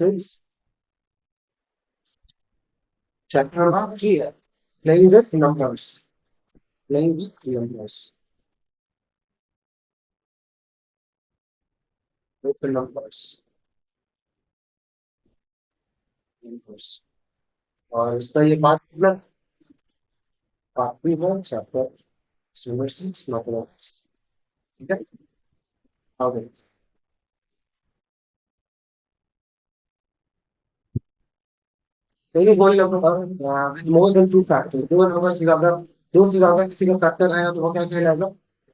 Friends, chapter number 3 है playing with numbers. Playing with numbers. With the numbers. Numbers. और इसका ये part भी है चैप्टर नंबर 6 मैथमेटिक्स. ठीक है. अब कोई कोई number more than two factor, दो से ज्यादा किसी का फैक्टर रहेगा तो वो क्या कहलाएगा?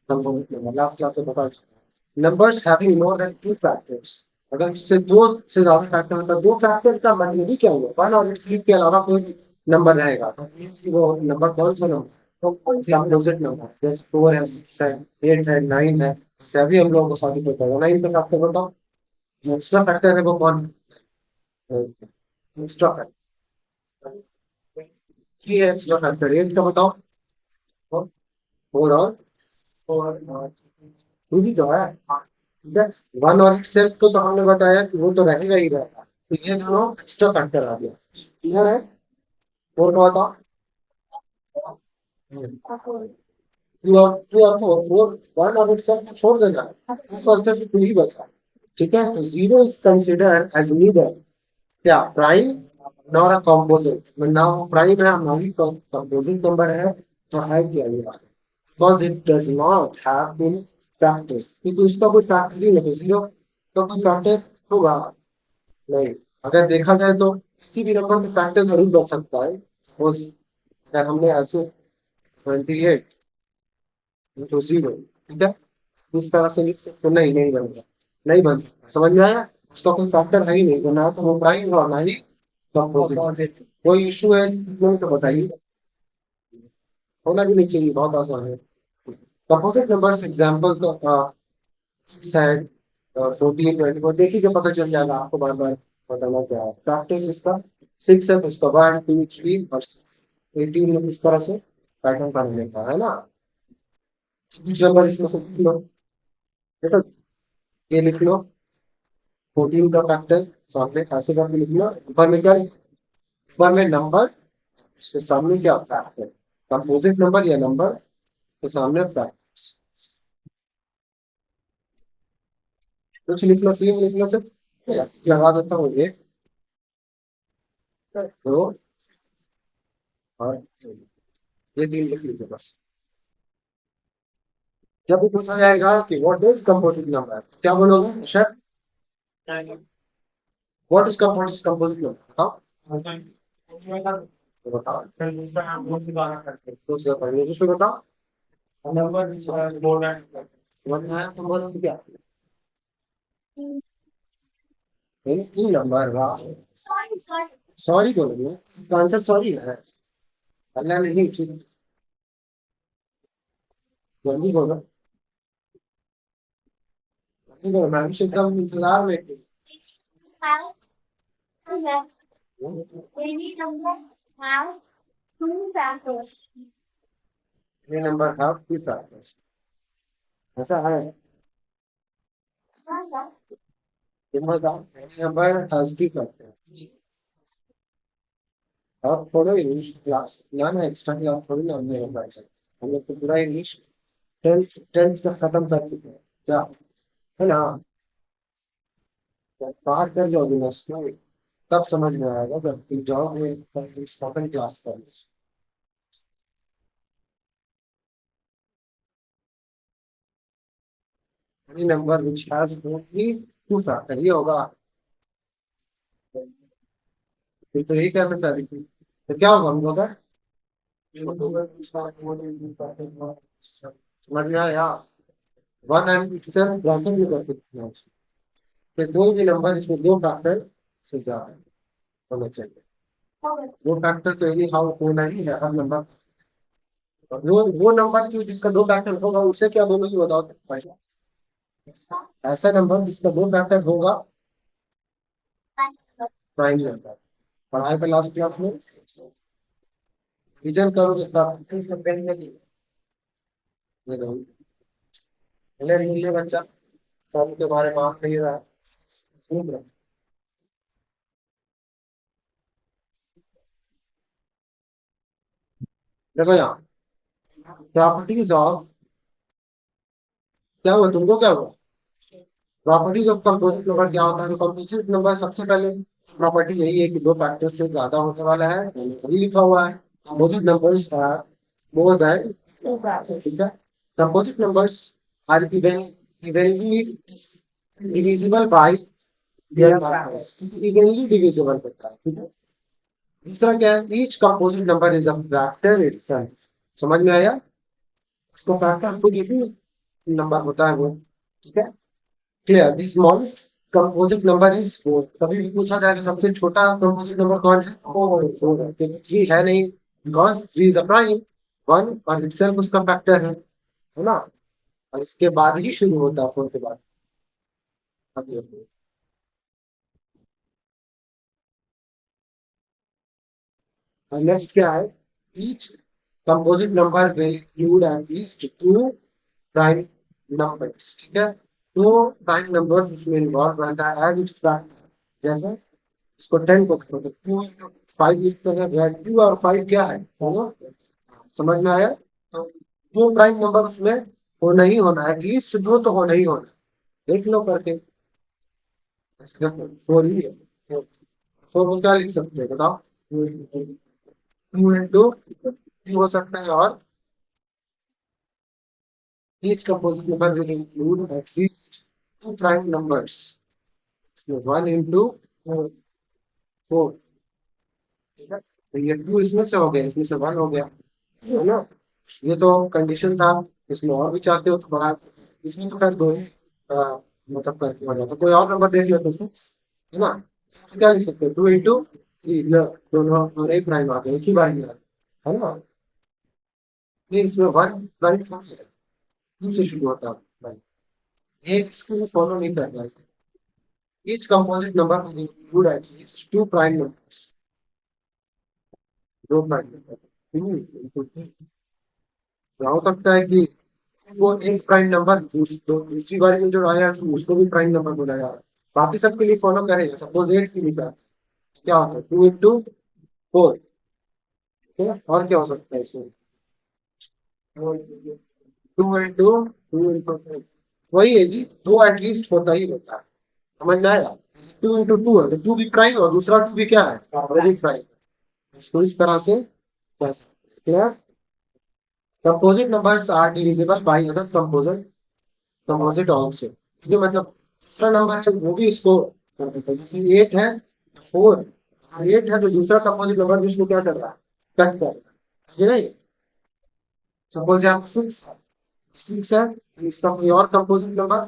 Composite number. लास्ट क्लास में बता चुका. Numbers having more than two factors, अगर इससे दो से ज्यादा फैक्टर होता है, दो फैक्टर का मतलब ही क्या हुआ? वन और थ्री के अलावा कोई नंबर रहेगा तो वो नंबर कौन सा नंबर? तो कंपोजिट नंबर. जैसे 4 है, 6 है, 8 है, 9 है, सभी हम लोगों को सॉल्व करता है. 9 का फैक्टर बताओ. एक्स्ट्रा फैक्टर है वो कौन? एक्स्ट्रा फैक्टर थ्री है. एक्स्ट्रा फैक्टर 8 का बताओ. फोर और टू ही तो है. ठीक है. वन और इट सेल्फ को तो हमने बताया कि वो तो रहेगा ही रहेगा, तो ये दोनों एक्स्ट्रा फैक्टर आ गया. क्लियर है? फोर का बताओ. टू और फोर. वन और इट सेल्फ को छोड़ देना है, टू और सिर्फ टू ही बचा. ठीक है. तो zero is consider as neither क्या प्राइम नॉर अ कॉम्पोजिट. ना वो प्राइम है ना ही कॉम्पोजिट नंबर है. तो है क्या ये? because it does not have any factors, क्योंकि उसका कोई फैक्टर ही नहीं. जीरो तो कोई फैक्टर होगा नहीं. अगर देखा जाए तो किसी भी नंबर में फैक्टर जरूर बच सकता है. सपोज अगर हमने ऐसे 28 इंटू जीरो, ठीक है, इस तरह से लिख सकते. नहीं, नहीं बनेगा. नहीं बन सकता. समझ में आया? उसका कोई फैक्टर है ही नहीं, तो ना तो वो प्राइम और ना ही कंपोजिट. कोई इशू है तो बताइए. होना भी नहीं चाहिए, बहुत आसान है. कंपोजिट नंबर्स एग्जाम्पल तो शायद 14 24 देखिए पता चल जाएगा आपको. बार बार बताना क्या है. फैक्टर इसका 6 है तो इसका 1 2 3 और 18 में इस तरह से पैटर्न करने का है ना. कुछ नंबर इसमें से लिख लो. देखो ये लिख लो 14 का फैक्टर सामने ऐसे करके लिख लो. ऊपर में क्या ऊपर में नंबर, इसके सामने क्या फैक्टर. कंपोजिट नंबर या नंबर के सामने फैक्टर. कुछ लिख लो. 3 लिख लो. सिर्फ लगा देता हूँ. 1 2 और ये 3 लिख लीजिए बस. जब भी पूछा जाएगा कि व्हाट इज कंपोजिट नंबर, क्या बोलोगे sir? What is composite number बताओ. तो बताओ. दूसरा पढ़िए. दूसरा बताओ. समझ में आया तो बोलो क्या? तीन नंबर. वाह. सॉरी बोलोगे. इसका आंसर सॉरी है. अल्लाह नहीं. ठीक. जल्दी बोलो. जल्दी बोलो. मैं भी एकदम इंतजार में थी. ये नंबर था किस ऐसा है. नंबर हस्ती करते हैं. और थोड़ा इंग्लिश क्लास ना एक्स्ट्रा क्लास थोड़ी ना हमने पढ़ा है. हम लोग तो पूरा इंग्लिश टेंथ टेंथ तक खत्म कर चुके हैं क्या, है ना. जब बात कर जाओगे ना इसमें, तब समझ में आएगा जब तुम जाओगे स्पोकन क्लास पर. Any number which has only two factor ये होगा. फिर तो यही कहना चाह रही थी. तो क्या होगा हम लोग का? समझ में आया? वन एंड सेल्फ ब्रैकेट भी कर सकते हैं. तो कोई भी नंबर इसमें दो फैक्टर से ज्यादा होना चाहिए. दो फैक्टर तो एनी हाउ होना ही है हर नंबर. वो नंबर जो जिसका दो फैक्टर होगा उसे क्या बोलोगे बताओ पहले. ऐसा नंबर जिसका दो फैक्टर होगा प्राइम नंबर. पढ़ाई का लास्ट क्लास में विजन करोगे तब. ये देखो, ये बच्चा सब के बारे में बात नहीं रहा है. सुन रहा है. देखो यहाँ प्रॉपर्टीज ऑफ, क्या हुआ तुमको, क्या हुआ? प्रॉपर्टीज ऑफ कंपोजिट नंबर क्या होता है? कंपोजिट नंबर सबसे पहले प्रॉपर्टी यही है कि दो फैक्टर से ज्यादा होने वाला है, वही लिखा हुआ है। Composite numbers are more than, ठीक है। Composite numbers are evenly divisible by their evenly divisible होता है, ठीक है। दूसरा क्या है, each composite number is a factor itself. समझ में आया? उसको फैक्टर खुद ही नंबर होता है वो, ठीक है। Clear? The small composite number is four. कभी भी पूछा जाए कि सबसे छोटा कंपोजिट नंबर कौन है, फोर है, क्योंकि थ्री है नहीं, because three is a prime. One और इटसेल्फ उसका फैक्टर है ना। और इसके बाद ही शुरू होता है फोर के बाद। अब देखो, नेक्स्ट क्या है, each composite number will include at least two prime numbers, ठीक है। तो प्राइम नंबर इसमें इन्वॉल्व रहता है एज इट्स, जैसे इसको 10 को करो तो 2 into 5 लिखते हैं, वह 2 और 5 क्या है, दोनों। समझ में आया? तो दो प्राइम नंबर उसमें होना ही होना है, एटलीस्ट दो तो होना ही होना है। देख लो करके। फोर ही है, फोर को क्या लिख सकते हैं बताओ? 2 into 3 हो सकता है, और each composite number will include at least two prime numbers. So 1 into 4, ठीक है। तो ये 2 इसमें से हो गया, इसमें से 1 हो गया, है ना। ये तो कंडीशन था। इसमें और भी चाहते हो तो बढ़ा, इसमें तो खैर दो ही मतलब करके हो जाता। कोई और नंबर देख लेते हैं, है ना। तो क्या लिख सकते हैं, 2 into 3, दोनों दोनों ही प्राइम आ गए, एक ही बार में आ गए, है ना। ये इसमें 1 प्राइम टू से शुरू होता है, एक इसको फॉलो नहीं कर रहा है। Each composite number will include at least two prime numbers. दो प्राइम नंबर हो सकता है कि वो एक प्राइम नंबर दूसरी बारी में जो आया तो उसको भी प्राइम नंबर बोला जा रहा है। बाकी सबके लिए फॉलो करेगा, सपोज 8 की लिखा है, क्या होता है 2 into 4, ठीक है। और क्या हो सकता है इसमें, 2 into 2 into 4, वही है जी, दो एटलीस्ट होता ही होता है। समझ में आया? 2 into 2 है तो 2 भी प्राइम और दूसरा 2 भी क्या है, वो भी प्राइम। तो इस तरह से clear. Composite numbers are divisible by other composite also, ठीक है। मतलब दूसरा नंबर है वो भी इसको कर देता है, जैसे 8 है, 4, 8 है तो दूसरा कंपोजिट नंबर भी इसको क्या कर रहा है, कट कर रहा है, ये नहीं। सपोज यहाँ 6 है तो इसका कोई और कंपोजिट नंबर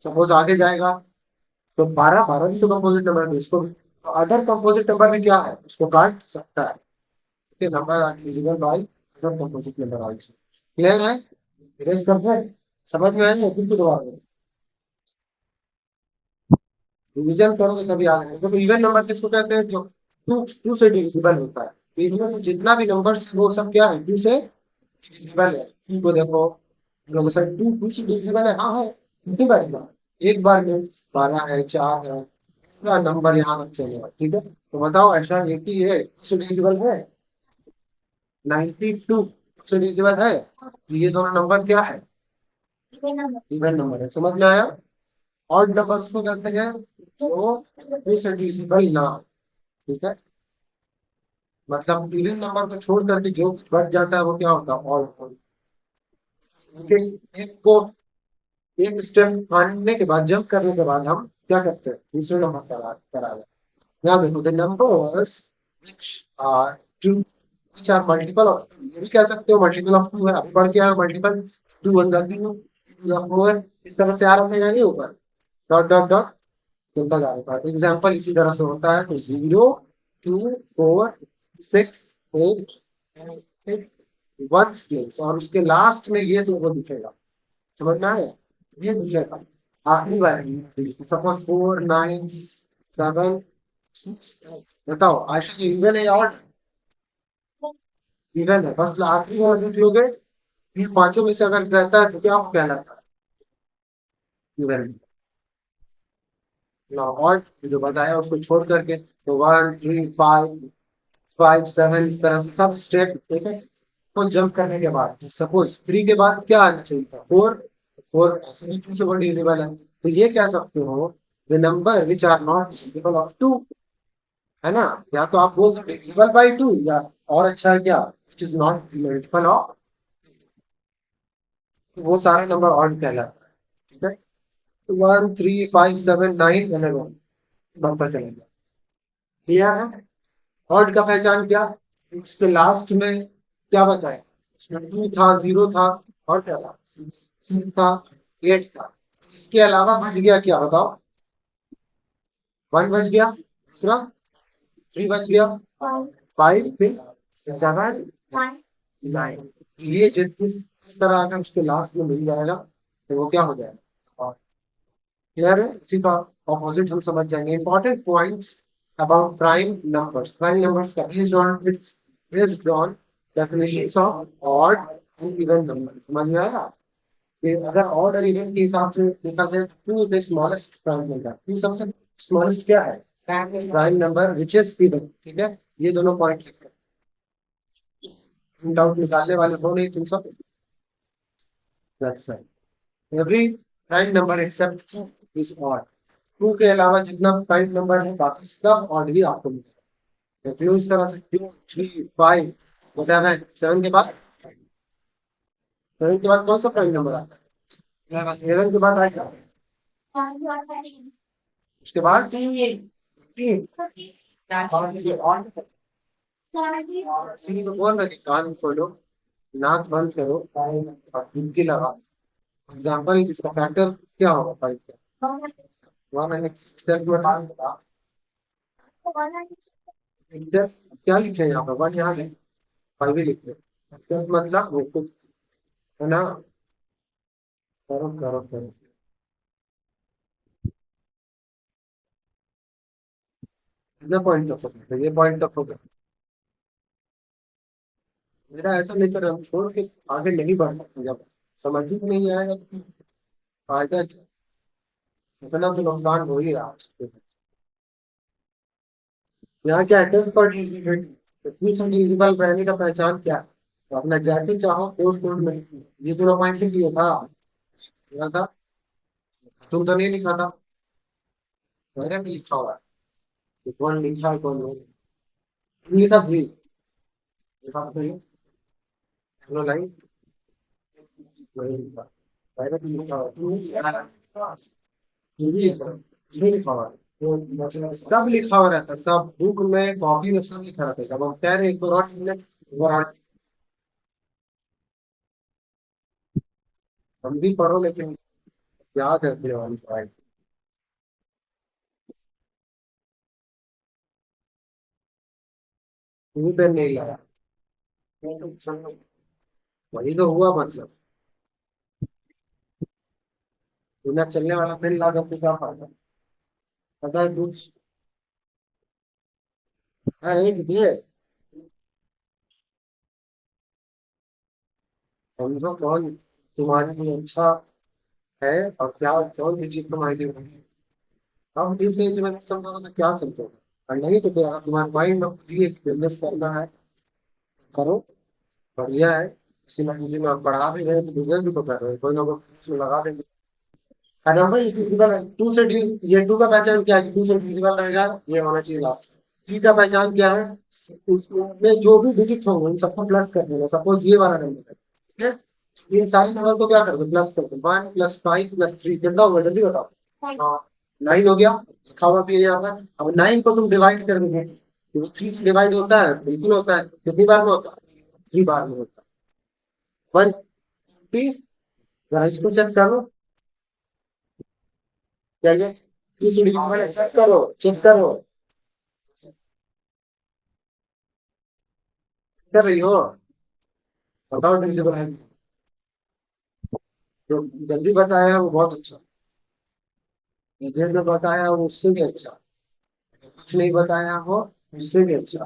सपोज आगे जाएगा तो 12, 12 भी तो कंपोजिट नंबर है, तो इसको भी तो अदर कंपोजिट नंबर भी क्या है, उसको काट सकता है। ठीक है, number are divisible by other composite number also. Clear है? इरेज करते हैं, समझ में आएंगे फिर से दोबारा डिवीजन करोगे तभी याद रहेगा। तो इवन नंबर किसको कहते हैं, जो टू टू से डिविजिबल होता है। तो इनमें से जितना भी नंबर्स वो सब क्या है, टू से डिविजिबल है। टू को देखो, लोग सर टू टू से डिविजिबल है, हाँ है, कितनी बार का, एक बार में 12 है, 4 है, पूरा नंबर यहाँ तक चलेगा, ठीक है। तो बताओ ऐसा एक ही है, टू से डिविजिबल है, 92 से डिविजिबल है। तो ये दोनों नंबर क्या है, इवन नंबर है। समझ में आया? ऑड नंबर उसको कहते हैं वो टू से डिविजिबल ना, ठीक है। मतलब इवन नंबर को छोड़ करके जो कुछ बच जाता है वो क्या होता है, ऑड। एक को एक स्टेप आने के बाद, जंप करने के बाद हम क्या करते हैं, दूसरे नंबर करा दें। यहाँ देखो, the numbers which are two, which are multiple of two, ये भी कह सकते हो मल्टीपल ऑफ टू है। अभी बढ़ के आया मल्टीपल, 2 1 2 4, इस तरह से आ रहा था या नहीं ऊपर, डॉट डॉट डॉट चलता जा रहा था। एग्जाम्पल इसी तरह से होता है, तो 0 2 4 6 8 और उसके लास्ट में ये तुमको दिखेगा। समझ में आया? ये दिखेगा आखिरी बार, सपोज 4 9 7 6। बताओ आशा जी, इवन है या ऑड? इवन है, बस आखिरी वाला देख लोगे, फिर पांचों में से अगर रहता है तो क्या कहलाता है, इवन। ऑड जो बताया उसको छोड़ करके, तो 1 3 5 5 7 इस तरह से सब स्टेट, ठीक है। को जंप करने के बाद सपोज 3 के बाद क्या आना चाहिए था 4, 4 2 से 1 डिविजिबल है, तो ये कह सकते हो the number which are not divisible of 2, है ना। या तो आप बोल सकते डिविजिबल बाई 2, या और अच्छा है क्या it is not multiple of, वो सारे नंबर ऑड कहलाता है, ठीक है। 1 3 5 7 9 11 नंबर चलेगा, क्लियर है। ऑड का पहचान क्या, उसके लास्ट में क्या बताया, उसमें 2 था, 0 था, और क्या था, 6 था, 8 था, इसके अलावा बच गया क्या बताओ, 1 बच गया, दूसरा 3 बच गया, 5, फिर 7, 9, ये जिस तरह का उसके लास्ट में मिल जाएगा तो वो क्या हो जाएगा, क्लियर है। इसी का ऑपोजिट हम समझ जाएंगे। Important points about prime numbers, prime numbers का based on definitions of odd and even number, समझ में आया कि अगर ऑड और इवन के हिसाब से देखा जाए two is the smallest prime number, two सबसे स्मॉलेस्ट क्या है, prime number which is even, ठीक है। ये दोनों पॉइंट लिखते हैं, डाउट निकालने वाले हो नहीं तुम सब, that's right. Every prime number except two is odd, two के अलावा जितना प्राइम नंबर है बाकी सब ऑड ही आपको मिलेगा। तो इस तरह से 2 3 5 7, 7 के बाद, 7 के बाद कौन सा प्राइम नंबर आता है, 11 के बाद आएगा, उसके बाद 3, इसीलिए तो बोल रहे कि कान खोलो, नाक बंद करो और डुबकी लगाओ। एग्जाम्पल इसका फैक्टर क्या होगा 5 का, 1 में क्या लिखे हैं यहाँ पर, 1 यहाँ है, 5 ही लिखे हैं, मतलब वो कुछ, है ना। करो करो करो, कितना पॉइंट तक हो गया, ये पॉइंट तक हो गया। मेरा ऐसा नहीं कर हम छोड़ के आगे नहीं बढ़ सकते, जब समझ ही नहीं आएगा तो फायदा क्या, इतना तो नुकसान हो ही रहा है। यहाँ क्या एड्रेस पर डिजिबल रहने का पहचान क्या है, तो अपना जैसे चाहो कोड कोड में ये पूरा पॉइंट लिख लिया था, यहाँ था, तुम तो नहीं लिखा था, मैंने भी लिखा हुआ है, तो कौन लिखा है कौन नहीं, तुम लिखा थी, लिखा तो नहीं, सुनो लाइन, वही लिखा, मैंने भी लिखा हुआ, तुम नहीं लिखा, तुम भी लिखा, तुमने लिखा हुआ है। तो सब लिखा हुआ रहता है, सब बुक में कॉपी में सब लिखा रहता है, जब हम कह रहे हैं एक बार और लिख लें, एक बार और हम भी पढ़ो, लेकिन याद है फिर हमारी पढ़ाई, तुम पेन नहीं लाया, वही तो हुआ मतलब, बिना चलने वाला पेन ला करके क्या फायदा, पता है कुछ, हाँ एक दिए, समझो कौन तुम्हारे लिए अच्छा है और क्या कौन सी चीज तुम्हारे लिए बुरी है। अब इस एज में नहीं समझोगे तो क्या समझोगे, और नहीं तो फिर अगर तुम्हारे माइंड में खुद ही एक बिजनेस करना है, करो, बढ़िया है, किसी ना किसी में आप बढ़ा भी रहे हैं तो बिजनेस भी तो कर रहे हैं, कोई ना कोई उसमें लगा देंगे। अरे भाई इस डिजिबल है, टू से ये टू का पहचान क्या है, टू से डिजिबल रहेगा, ये होना चाहिए लास्ट। थ्री का पहचान क्या है, उसमें जो भी डिजिट होंगे उन सबको प्लस कर देना, सपोज ये वाला नंबर है, ठीक है, इन सारे नंबर को क्या कर दो प्लस कर दो, 1 + 5 + 3 कितना होगा जल्दी बताओ, हाँ 9 हो गया, लिखा हुआ भी है यहाँ पर। अब 9 को तुम डिवाइड कर दोगे, तो 3 से डिवाइड होता है, बिल्कुल होता है, कितनी बार में होता है, 3 बार में होता है, 1 जरा इसको चेक कर लो, क्या ये चेक करो, चेक करो, कर रही हो, बताओ डिविजिबल है, जो जल्दी बताया है वो बहुत अच्छा, देर में बताया वो उससे भी अच्छा, कुछ नहीं बताया वो उससे भी अच्छा।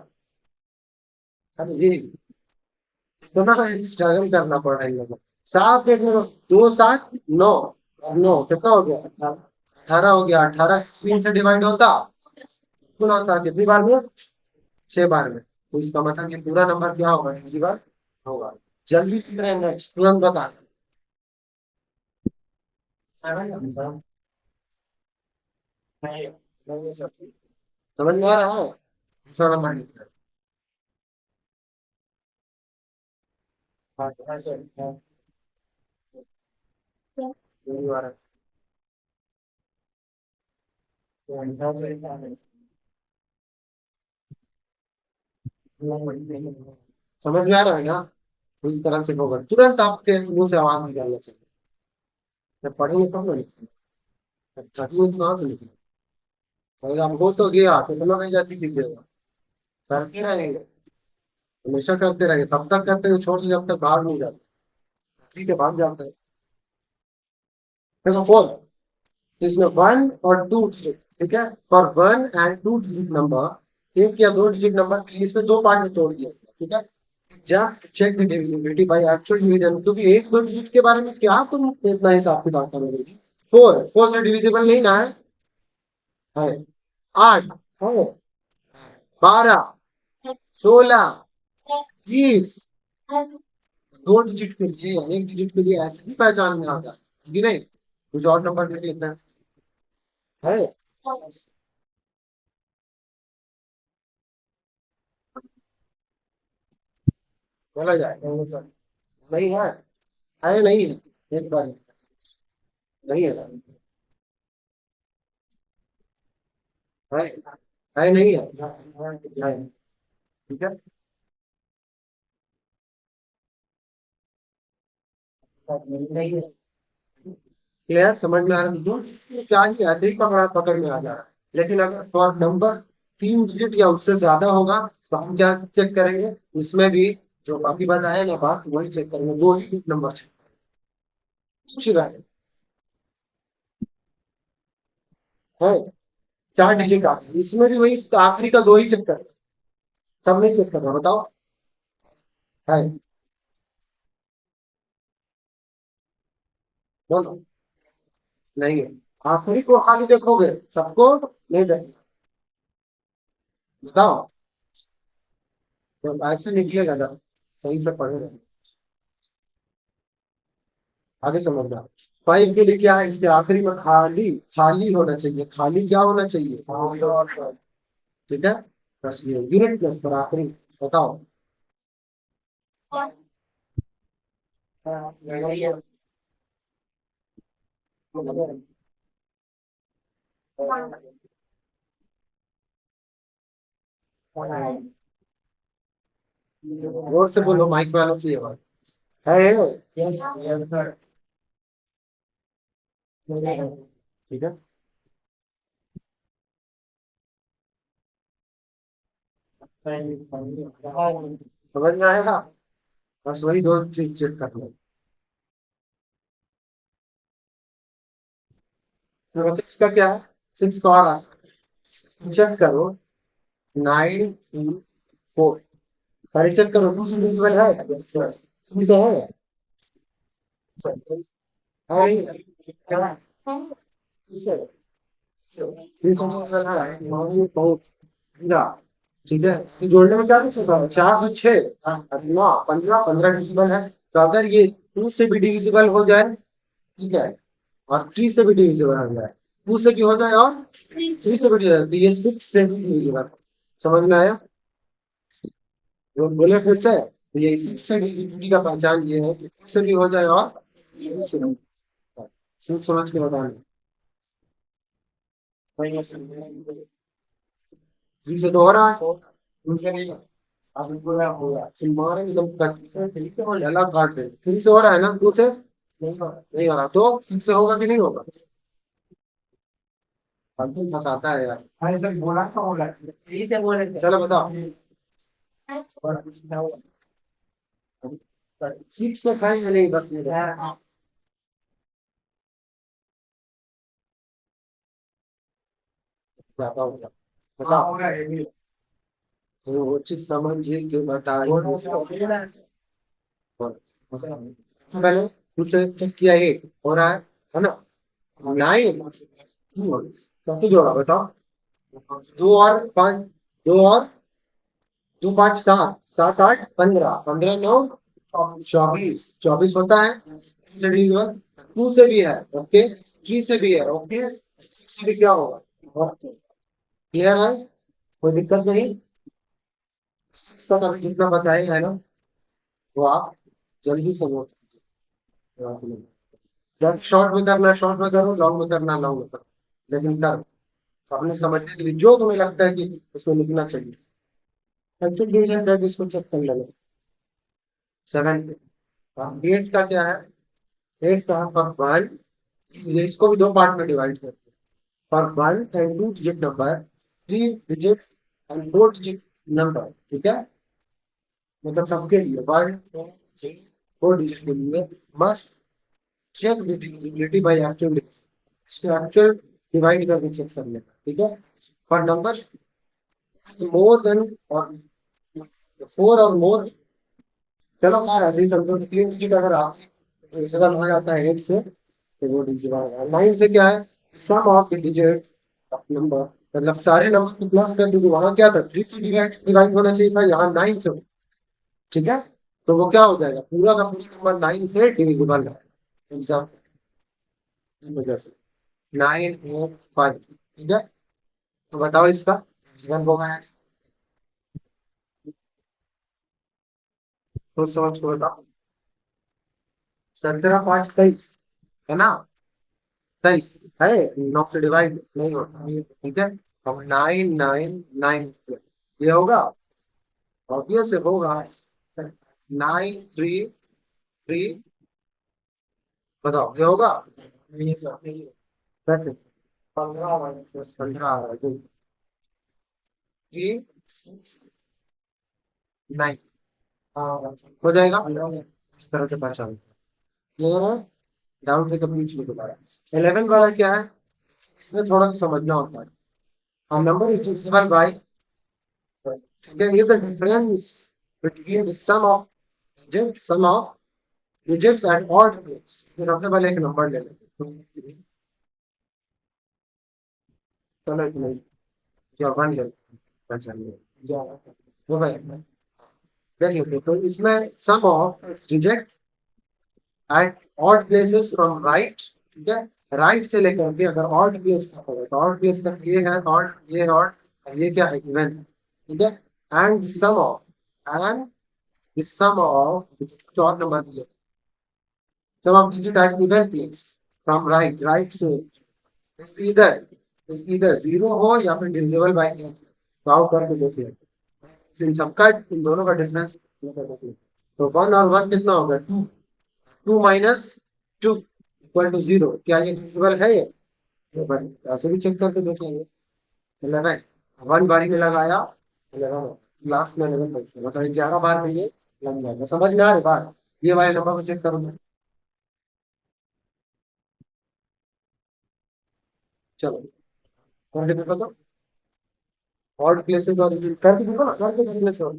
अरे ये इतना स्ट्रगल करना पड़ रहा है इन लोगों को। 7 देख लो, 2 7 9, और 9 कितना हो गया, 18 हो गया, 18 3 से डिवाइड होता, सुना होता कितनी बार में, 6 बार में, तो इसका मतलब ये पूरा नंबर क्या होगा डिविजिबल होगा। जल्दी नेक्स्ट तुरंत बता। समझ में आ रहा है? दूसरा नंबर लिखना है। समझ में आ रहा है ना? इस तरह से होगा, तुरंत आपके मुंह से आवाज निकालना चाहिए। जब पढ़ेंगे तब ना लिखेंगे, थकी कहाँ से लिखेंगे? अगर आप हो तो गया तो इतना नहीं जाती कीजिएगा। करते रहेंगे, हमेशा करते रहेंगे, तब तक करते हैं छोड़ के जब तक भाग नहीं जाते। ठीक है, भाग जाते हैं। देखो फोर, इसमें वन और टू डिजिट, ठीक है, for one and two digit number, एक या दो डिजिट नंबर के लिए इसमें दो पार्ट में तोड़ दिया गया, ठीक है। Just check the divisibility by actual division, क्योंकि एक दो डिजिट के बारे में क्या तुम इतना हिसाब किताब करोगे? फोर, फोर से डिविजिबल नहीं ना है? आठ है, 12, 16, 20, दो डिजिट के लिए, एक डिजिट के लिए ऐसे ही पहचान में आता है कि नहीं? कुछ और नंबर लिख लेते है। बोला जाए नहीं है नहीं है, एक बार नहीं है, है है नहीं है, ठीक है। नहीं है, क्लियर, समझ में आ रहा है? तो क्या ही ऐसे ही पकड़ा पकड़ में आ जा रहा है। लेकिन अगर फॉर नंबर तीन डिजिट या उससे ज्यादा होगा तो हम क्या चेक करेंगे? इसमें भी जो बाकी बताया ना बात, वही चेक करेंगे, दो ही नंबर पूछ रहा है। चार डिजिट आ इसमें भी वही आखिरी का दो ही चेक कर, सब नहीं चेक करना, बताओ। है, बोलो। नहीं है, आखिरी को खाली देखोगे, सबको नहीं देखना, बताओ। तो ऐसे निकलेगा जब सही से पढ़ेगा, आगे समझना। फाइव के लिए क्या है, इसके आखिरी में खाली, खाली होना चाहिए, खाली क्या होना चाहिए? ठीक है, बस ये यूनिट प्लस पर आखिरी, बताओ। जोर से बोलो, माइक में आना चाहिए आवाज। है, ठीक है, समझ में आएगा? बस वही दो चीज चेक कर लो। तो सिक्स का क्या है? सिक्स और चेक करो, 9, 2, 4, सारे चेक करो, टू से डिविजिबल है? थ्री से है? है? थ्री से डिविजिबल है? बहुत, ठीक है। तो जोड़ने में क्या कुछ होता है? चार से छह, नौ, 15, 15 डिविजिबल है। तो अगर ये टू से भी डिविजिबल हो जाए, ठीक है, और थ्री से भी डिविजिबल हो जाए, टू से भी हो जाए और थ्री से भी डिविजिबल, तो ये सिक्स से भी डिविजिबल। समझ में आया? जो बोले फिर से, तो ये सिक्स से डिविजिबिलिटी का पहचान ये है कि टू से भी हो जाए और थ्री से भी हो जाए। सोच समझ के बताना। थ्री से तो हो रहा है, टू से नहीं। अब तुम्हारे एकदम कट से ठीक है, और अलग काट दे, थ्री से हो रहा है ना, टू से नहीं हो रहा, तो सिक्स से होगा कि नहीं होगा? फालतू बताता है यार। हाँ सर, बोला तो होगा, यही से बोले थे। चलो बताओ। सिक्स से खाएंगे नहीं, बस नहीं बताओ, बताओ। तो वो चीज समझिए क्यों बताइए। पहले दूसरे चेक किया, एट हो रहा है ना? नाइन, कैसे जोड़ा बताओ? दो और पांच, दो और दो, पांच, सात, सात, आठ, 15, 15, 9, 24 24 होता है से डिविजिबल, 2 से भी है ओके, 3 से भी है ओके, 6 से भी क्या होगा ओके। क्लियर है, कोई दिक्कत नहीं। 6 तक अभी जितना बताए है ना वो आप जल्दी से नोट कीजिए। जब शॉर्ट में करना शॉर्ट में करो, लॉन्ग में करना लॉन्ग में करो, लेकिन कर अपने समझने के लिए जो तुम्हें लगता है कि उसमें लिखना चाहिए। एक्चुअल डिवीजन कर इसको चेक कर लेना। 7 पे 8 का क्या है, 8 का फॉर वन, ये इसको भी दो पार्ट में डिवाइड करते हैं। For one and two digit number, three digit and four digit number, ठीक है, मतलब सबके लिए one two three four digit के लिए must check the divisibility by actual, इसको एक्चुअल डिवाइड करके चेक कर लेना, ठीक है। फॉर नंबर मोर देन और 4 और मोर, चलो खैर अभी समझो कि 3 डिजिट अगर आप डिविजिबल हो जाता है 8 से तो वो डिविजिबल है। 9 से क्या है, sum of the digit of number, मतलब सारे नंबर को प्लस कर दीजिए, वहां क्या था 3 से डिवाइड डिवाइड होना चाहिए था, यहाँ 9 से, ठीक है। तो वो क्या हो जाएगा, पूरा का पूरा नंबर 9 से डिविजिबल है। एग्जाम्पल 985, ठीक है। तो बताओ इसका डिविजिबल होगा है, तो समझ को बताओ। 17 5 23 है ना, 23 है, 9 से डिवाइड नहीं होता, ठीक है। अब 999 ये होगा, ऑब्वियस होगा। 933, बताओ ये होगा। 15 9 हो जाएगा, इस तरह से पहचान क्लियर है। डाउट है तो पूछ लो दोबारा। 11 वाला क्या है, इसमें थोड़ा सा समझना होता है। हम नंबर इज डिविजिबल बाय, ठीक है, ये the difference between the sum of digits at odd place. सबसे पहले एक नंबर ले लेते हैं, चलो इतना ही, क्या 1 ले लेते हैं, पहचानिए वो है, देख लेते हैं। तो इसमें sum of digit at odd places from right, ठीक है, राइट से लेकर के अगर ऑड प्लेस तक होगा तो ऑड प्लेस तक ये है ऑड, ये है ऑड, और ये क्या है इवन, ठीक है। And and the sum of कुछ और नंबर दिए, sum of digit at even place from right, right से इधर, इधर जीरो हो या फिर डिविजिबल बाय एट, सॉल्व करके देखिए इन सबका, इन दोनों का डिफरेंस। तो 1 और 1 कितना होगा, 2, 2 - 2 इक्वल टू 0, क्या ये डिविजिबल है ये, तो भाई ऐसे भी चेक करके देख लेंगे। 11 1 बारी में लगाया, 11 लास्ट में 11 बचता, मतलब 11 बार में ये लग जाएगा, समझ में आ रही बात। ये वाले नंबर को चेक करूंगा, चलो करके देखो तो, ऑड प्लेसेस और करके देखो ना, करके देखने से और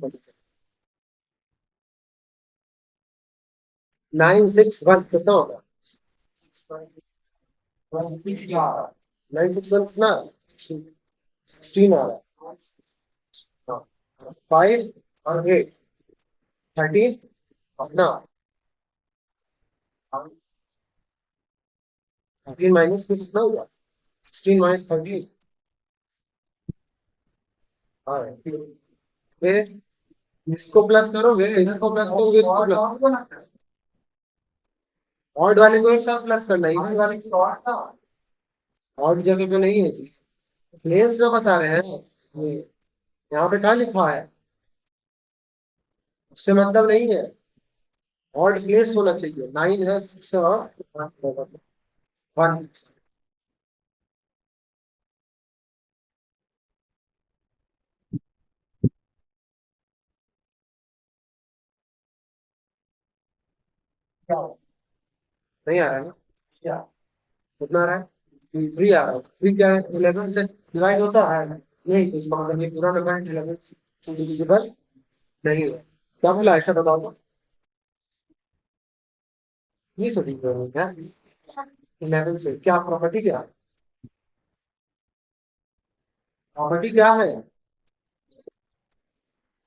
961 कितना होगा, 961 कितना, 16 आ रहा है, 5 और 8 13 अपना, 13 माइनस में कितना हुआ, 16 माइनस 13, हाँ फिर इसको प्लस करोगे, इधर को प्लस करोगे, इसको प्लस, ऑड वाले को एक साथ प्लस करना है, इवन वाले को ऑड जगह पे नहीं है, प्लेस जो बता रहे हैं ये, यहाँ पे क्या लिखा है, उससे मतलब नहीं है, ऑड प्लेस होना चाहिए, 9 है 6 और 1, नहीं आ रहा है ना, कितना आ रहा है, 3 आ रहा है, 3 क्या है 11 से डिवाइड होता है नहीं, तो इसका मतलब ये पूरा नंबर 11 से डिविजिबल नहीं है, क्या बोला ऐसा बताओ तो, ये सभी क्या 11 से क्या प्रॉपर्टी, क्या प्रॉपर्टी क्या है,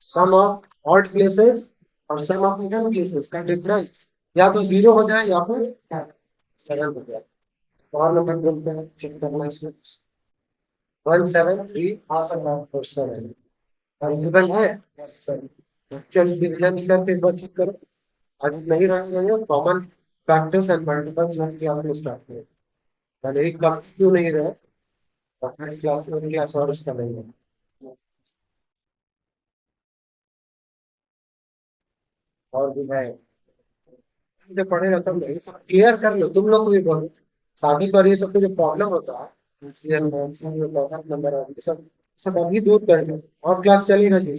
सम ऑफ ऑड प्लेसेस और सम ऑफ इवन की उसका डिफरेंस या तो जीरो हो जाए या फिर सेवन हो जाए। और नंबर बोलते हैं चेक करना इसमें 17347 पॉसिबल है। चलिए डिवीजन करके एक बार चेक करो। आज नहीं रहेंगे कॉमन फैक्टर्स एंड मल्टीपल में क्लास में स्टार्ट करें। पहले ही कम क्यों नहीं रहे नेक्स्ट क्लास में क्लास और इसका नहीं है। और भी है जो पढ़े रहता हूँ ये सब क्लियर कर लो तुम लोग को भी बोलो। शादी पर ये सब को जो प्रॉब्लम होता है नंबर सब सब अभी दूर कर लो और क्लास चलेगा जी।